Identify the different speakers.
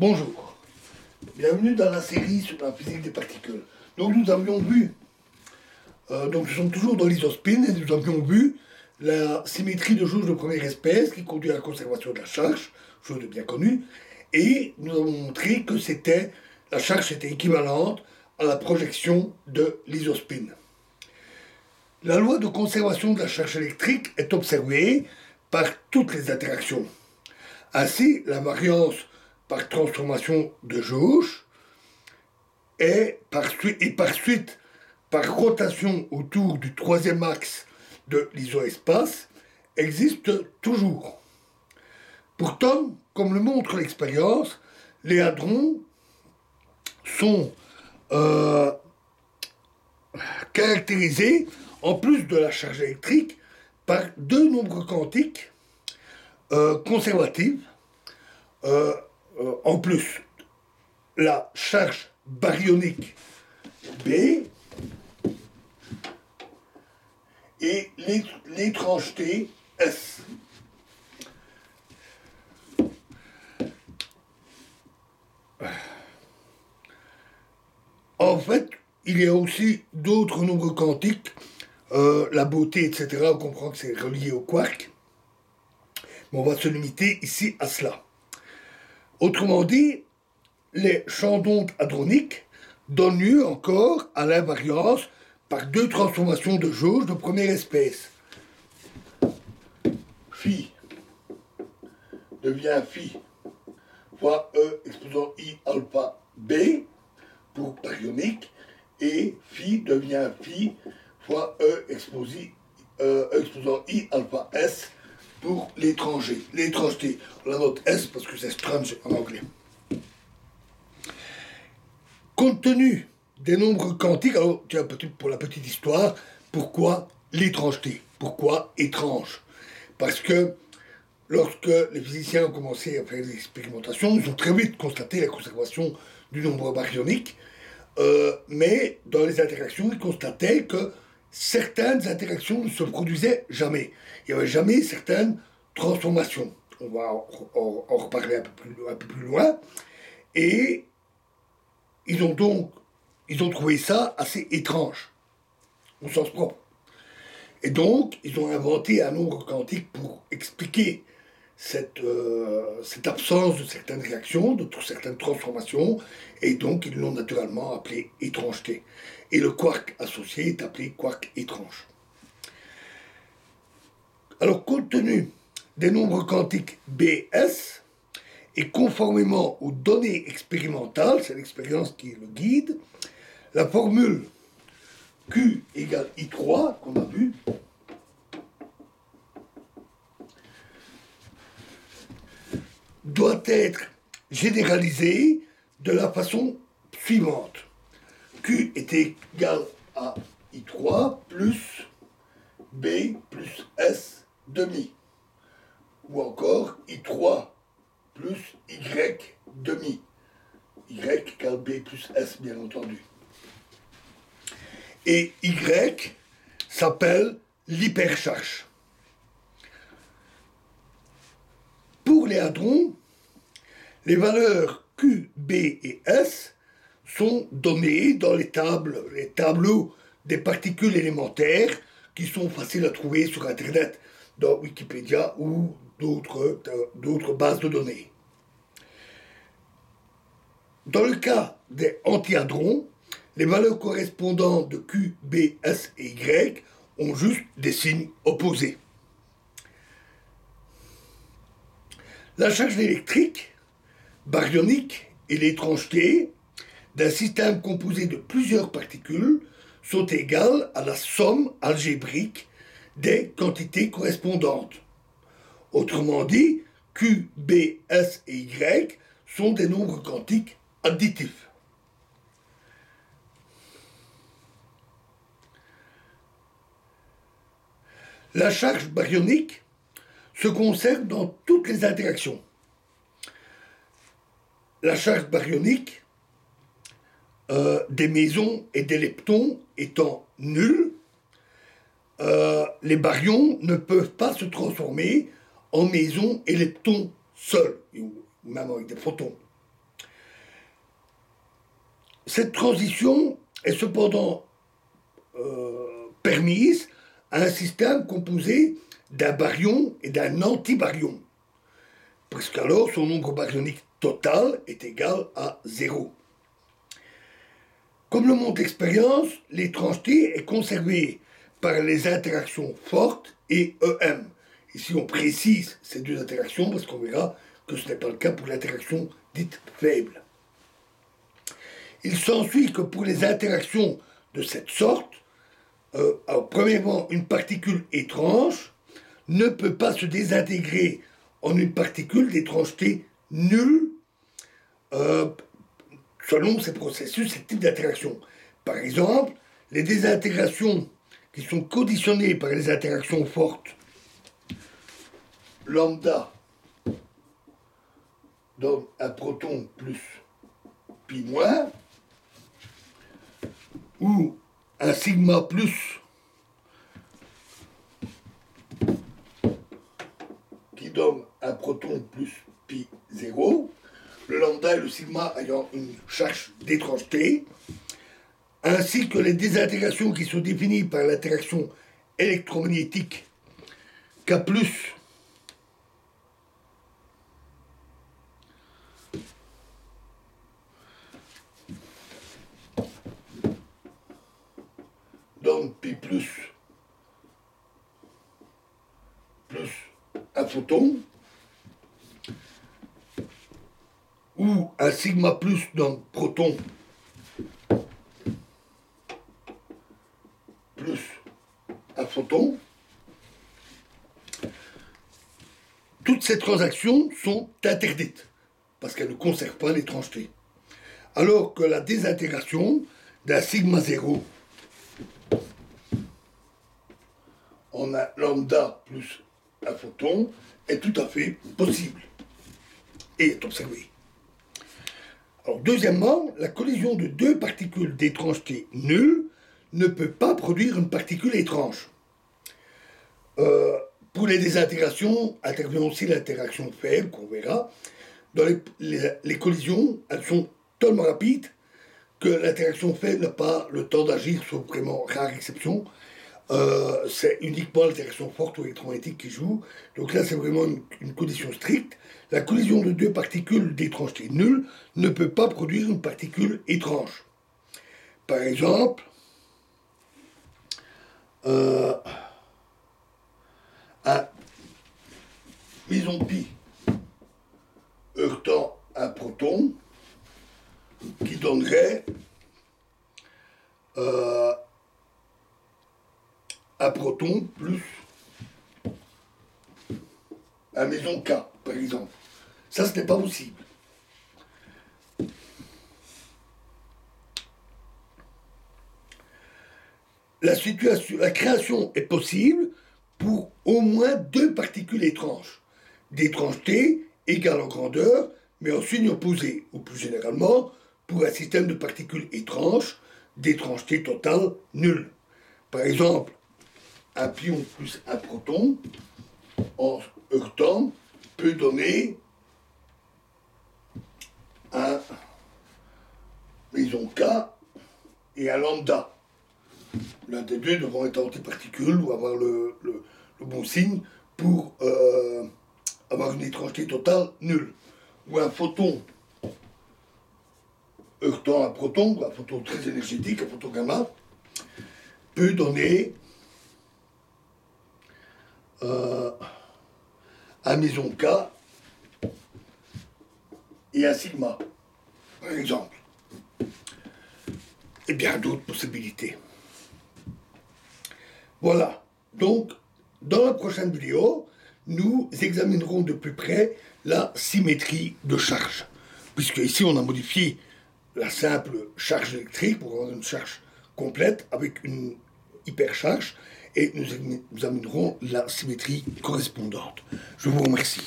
Speaker 1: Bonjour, bienvenue dans la série sur la physique des particules. Donc nous avions vu, nous sommes toujours dans l'isospin et nous avions vu la symétrie de jauge de première espèce qui conduit à la conservation de la charge, chose bien connue, et nous avons montré que la charge était équivalente à la projection de l'isospin. La loi de conservation de la charge électrique est observée par toutes les interactions. Ainsi, la variance par transformation de jauge et par suite par rotation autour du troisième axe de l'isoespace existe toujours. Pourtant, comme le montre l'expérience, les hadrons sont caractérisés, en plus de la charge électrique, par deux nombres quantiques conservatifs. En plus, la charge baryonique B et l'étrangeté S. En fait, il y a aussi d'autres nombres quantiques, la beauté, etc. On comprend que c'est relié au quark. Mais on va se limiter ici à cela. Autrement dit, les champs d'onde hadroniques donnent lieu encore à l'invariance par deux transformations de jauge de première espèce. Phi devient phi fois E exposant I alpha B pour baryonique, et phi devient phi fois E exposant I alpha S pour l'étrangeté. On la note S parce que c'est strange en anglais. Compte tenu des nombres quantiques, alors tiens, pour la petite histoire, pourquoi l'étrangeté? Pourquoi étrange? Parce que lorsque les physiciens ont commencé à faire des expérimentations, ils ont très vite constaté la conservation du nombre baryonique, mais dans les interactions, ils constataient que certaines interactions ne se produisaient jamais. Il n'y avait jamais certaines transformations. On va en reparler un peu plus loin. Et ils ont trouvé ça assez étrange, au sens propre. Et donc, ils ont inventé un nombre quantique pour expliquer cette absence de certaines réactions, de certaines transformations, et donc ils l'ont naturellement appelé étrangeté. Et le quark associé est appelé quark étrange. Alors, compte tenu des nombres quantiques BS, et conformément aux données expérimentales, c'est l'expérience qui le guide, la formule Q égale I3, qu'on a vu, doit être généralisée de la façon suivante. Q est égal à I3 plus B plus S demi. Ou encore I3 plus Y demi. Y égale B plus S, bien entendu. Et Y s'appelle l'hypercharge. Pour les hadrons, les valeurs Q, B et S sont données dans les tableaux des particules élémentaires qui sont faciles à trouver sur Internet, dans Wikipédia ou d'autres bases de données. Dans le cas des antihadrons, les valeurs correspondantes de Q, B, S et Y ont juste des signes opposés. La charge électrique, baryonique et l'étrangeté d'un système composé de plusieurs particules sont égales à la somme algébrique des quantités correspondantes. Autrement dit, Q, B, S et Y sont des nombres quantiques additifs. La charge baryonique se conserve dans toutes les interactions. La charge baryonique des mésons et des leptons étant nulle, les baryons ne peuvent pas se transformer en mésons et leptons seuls, ou même avec des photons. Cette transition est cependant permise à un système composé d'un baryon et d'un antibaryon, parce qu'alors son nombre baryonique total est égal à 0. Comme le montre l'expérience, l'étrangeté est conservée par les interactions fortes et EM. Ici, on précise ces deux interactions parce qu'on verra que ce n'est pas le cas pour l'interaction dite faible. Il s'ensuit que pour les interactions de cette sorte, premièrement, une particule étrange ne peut pas se désintégrer en une particule d'étrangeté nulle selon ces processus, ces types d'interactions. Par exemple, les désintégrations qui sont conditionnées par les interactions fortes, lambda donne un proton plus pi moins, ou un sigma plus qui donne un proton plus pi 0, le lambda et le sigma ayant une charge d'étrangeté, ainsi que les désintégrations qui sont définies par l'interaction électromagnétique K+, donne pi plus un photon, ou un sigma plus donne proton plus un photon. Toutes ces transactions sont interdites parce qu'elles ne conservent pas l'étrangeté. Alors que la désintégration d'un sigma 0 en un lambda plus un photon est tout à fait possible et est observée. Alors, deuxièmement, la collision de deux particules d'étrangeté nulle ne peut pas produire une particule étrange. Pour les désintégrations, intervient aussi l'interaction faible, qu'on verra. Dans les collisions, elles sont tellement rapides que l'interaction faible n'a pas le temps d'agir, sauf vraiment rare exception. C'est uniquement l'interaction forte ou électromagnétique qui joue. Donc là, c'est vraiment une condition stricte. La collision de deux particules d'étrangeté nulle ne peut pas produire une particule étrange. Par exemple, un meson pi heurtant un proton qui donnerait un proton plus un meson K, par exemple. Ça, ce n'est pas possible. La création est possible pour au moins deux particules étranges, d'étrangeté égale en grandeur, mais en signe opposé, ou plus généralement, pour un système de particules étranges, d'étrangeté totale nulle. Par exemple, un pion plus un proton, en heurtant, peut donner un meson K et un lambda. L'un des deux devront être antiparticules ou avoir le bon signe pour avoir une étrangeté totale nulle. Ou un photon heurtant un photon très énergétique, un photon gamma, peut donner un meson K et un sigma, par exemple. Et bien d'autres possibilités. Voilà. Donc, dans la prochaine vidéo, nous examinerons de plus près la symétrie de charge. Puisque ici, on a modifié la simple charge électrique pour avoir une charge complète avec une hypercharge. Et nous examinerons la symétrie correspondante. Je vous remercie.